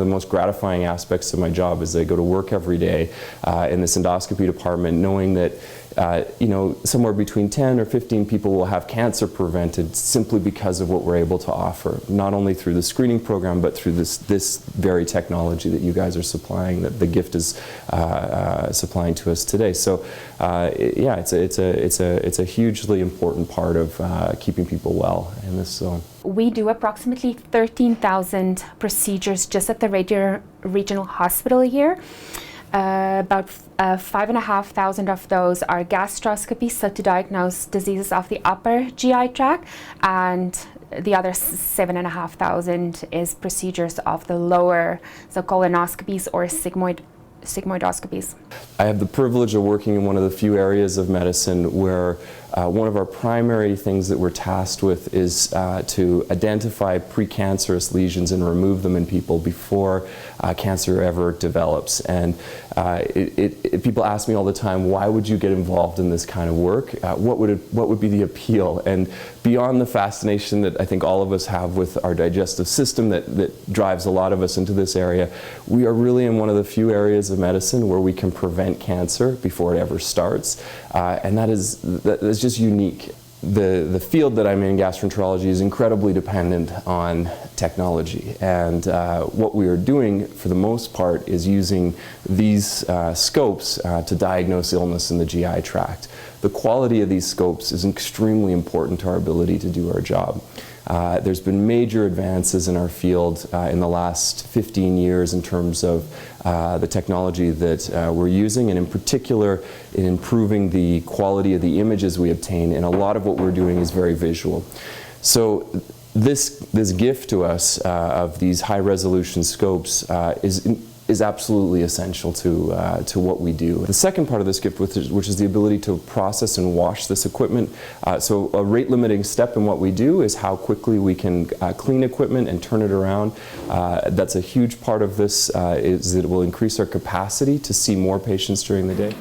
The most gratifying aspects of my job is I go to work every day in this endoscopy department knowing that somewhere between 10 or 15 people will have cancer prevented simply because of what we're able to offer, not only through the screening program but through this very technology that you guys are supplying, that the gift is supplying to us today. So yeah, it's a hugely important part of keeping people well in this zone. We do approximately 13,000 procedures just at the regional hospital here. About 5,500 of those are gastroscopies, so to diagnose diseases of the upper GI tract, and the other 7,500 is procedures of the lower, so colonoscopies or sigmoidoscopies. I have the privilege of working in one of the few areas of medicine where one of our primary things that we're tasked with is to identify precancerous lesions and remove them in people before cancer ever develops. And people ask me all the time, why would you get involved in this kind of work? What would be the appeal? And beyond the fascination that I think all of us have with our digestive system that drives a lot of us into this area, we are really in one of the few areas of medicine where we can prevent cancer before it ever starts. And that is just unique. The field that I'm in, gastroenterology, is incredibly dependent on technology, and what we are doing for the most part is using these scopes to diagnose illness in the GI tract. The quality of these scopes is extremely important to our ability to do our job. There's been major advances in our field in the last 15 years in terms of the technology that we're using, and in particular in improving the quality of the images we obtain, and a lot of what we're doing is very visual. So this gift to us of these high-resolution scopes is absolutely essential to what we do. The second part of this gift, which is the ability to process and wash this equipment. So a rate-limiting step in what we do is how quickly we can clean equipment and turn it around. That's a huge part of this, is that it will increase our capacity to see more patients during the day.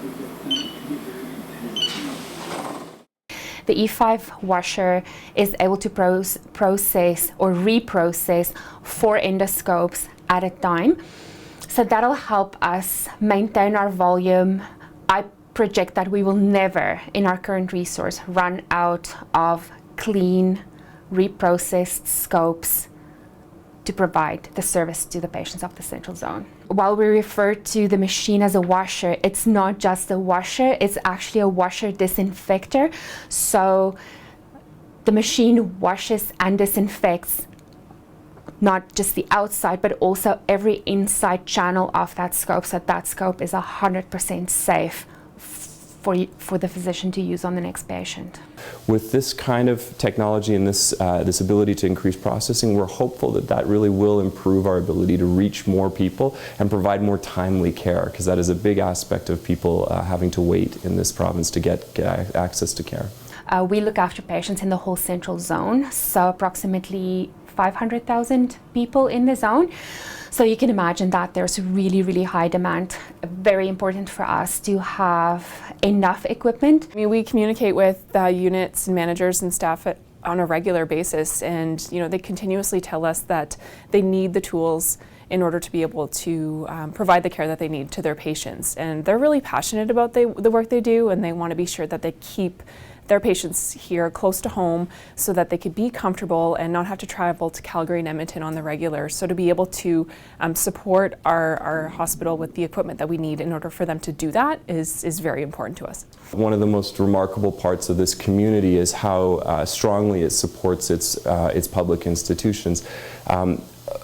The E5 washer is able to process or reprocess 4 endoscopes at a time. So that'll help us maintain our volume. I project that we will never, in our current resource, run out of clean, reprocessed scopes to provide the service to the patients of the central zone. While we refer to the machine as a washer, it's not just a washer, it's actually a washer disinfector. So the machine washes and disinfects not just the outside, but also every inside channel of that scope, so that scope is 100% safe for the physician to use on the next patient. With this kind of technology and this ability to increase processing, we're hopeful that really will improve our ability to reach more people and provide more timely care, because that is a big aspect of people having to wait in this province to get access to care. We look after patients in the whole central zone, so approximately 500,000 people in the zone. So you can imagine that there's really, really high demand. Very important for us to have enough equipment. I mean, we communicate with units and managers and staff on a regular basis, and they continuously tell us that they need the tools in order to be able to provide the care that they need to their patients. And they're really passionate about the work they do, and they want to be sure that they keep their patients here close to home so that they could be comfortable and not have to travel to Calgary and Edmonton on the regular. So to be able to support our hospital with the equipment that we need in order for them to do that is very important to us. One of the most remarkable parts of this community is how strongly it supports its public institutions.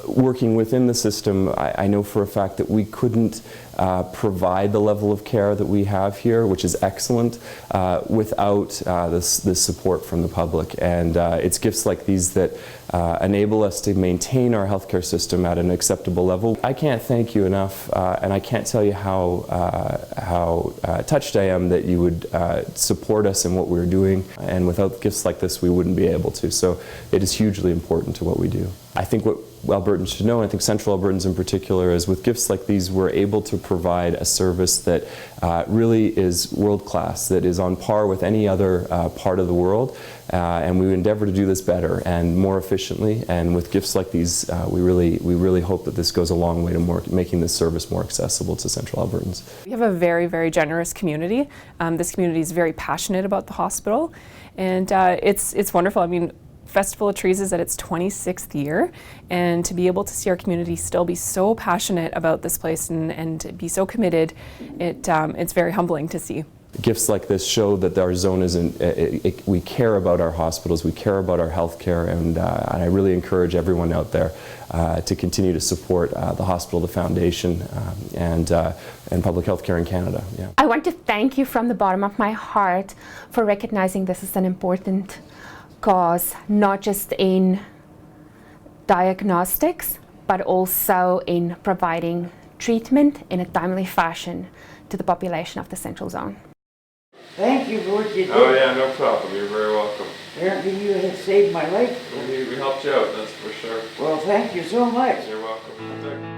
Working within the system, I know for a fact that we couldn't provide the level of care that we have here, which is excellent, without this support from the public. And it's gifts like these that enable us to maintain our healthcare system at an acceptable level. I can't thank you enough, and I can't tell you how touched I am that you would support us in what we're doing. And without gifts like this, we wouldn't be able to. So it is hugely important to what we do. I think what Albertans should know, and I think Central Albertans in particular, is with gifts like these, we're able to provide a service that really is world-class, that is on par with any other part of the world, and we endeavor to do this better and more efficiently. And with gifts like these, we really hope that this goes a long way to making this service more accessible to Central Albertans. We have a very, very generous community. This community is very passionate about the hospital, and it's wonderful. I mean, Festival of Trees is at its 26th year, and to be able to see our community still be so passionate about this place and be so committed, it's very humbling to see. Gifts like this show that our zone we care about our hospitals, we care about our healthcare, and I really encourage everyone out there to continue to support the hospital, the foundation, and public healthcare in Canada. Yeah. I want to thank you from the bottom of my heart for recognizing this as an important cause, not just in diagnostics, but also in providing treatment in a timely fashion to the population of the Central Zone. Thank you for what you did. Oh yeah, no problem. You're very welcome. Apparently you have saved my life. We helped you out, that's for sure. Well, thank you so much. You're welcome.